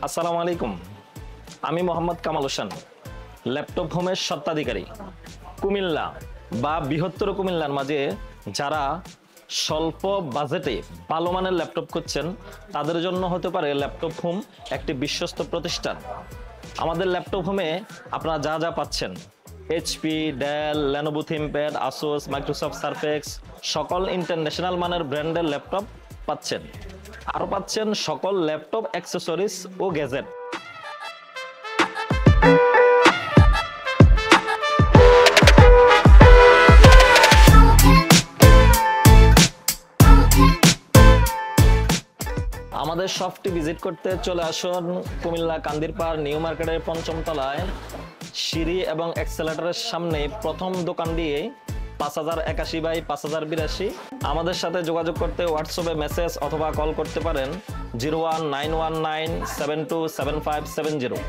আসসালামু আলাইকুম, আমি মোহাম্মদ কামাল হোসেন, ল্যাপটপ হোমের স্বত্বাধিকারী। কুমিল্লা বা বৃহত্তর কুমিল্লার মাঝে যারা স্বল্প বাজেটে ভালো মানের ল্যাপটপ খুঁজছেন তাদের জন্য হতে পারে ল্যাপটপ হোম একটি বিশ্বস্ত প্রতিষ্ঠান। আমাদের ল্যাপটপ হোমে আপনারা যা যা পাচ্ছেন, HP, Dell, Lenovo ThinkPad, Asus, Microsoft Surface সকল ইন্টারন্যাশনাল মানের ব্র্যান্ডের ল্যাপটপ পাচ্ছেন। আরও পাচ্ছেন সকল ল্যাপটপ অ্যাক্সেসরিজ ও গ্যাজেট। আমাদের শপটি ভিজিট করতে চলে আসুন কুমিল্লা কান্দিরপাড় নিউ মার্কেটের ৫ম তলায়, সিঁড়ি এবং এক্সেলেটরের সামনে প্রথম দোকান দিয়ে ৫০৮১/৫০৮২। আমাদের সাথে যোগাযোগ করতে হোয়াটসঅ্যাপে মেসেজ অথবা কল করতে পারেন 019197275770।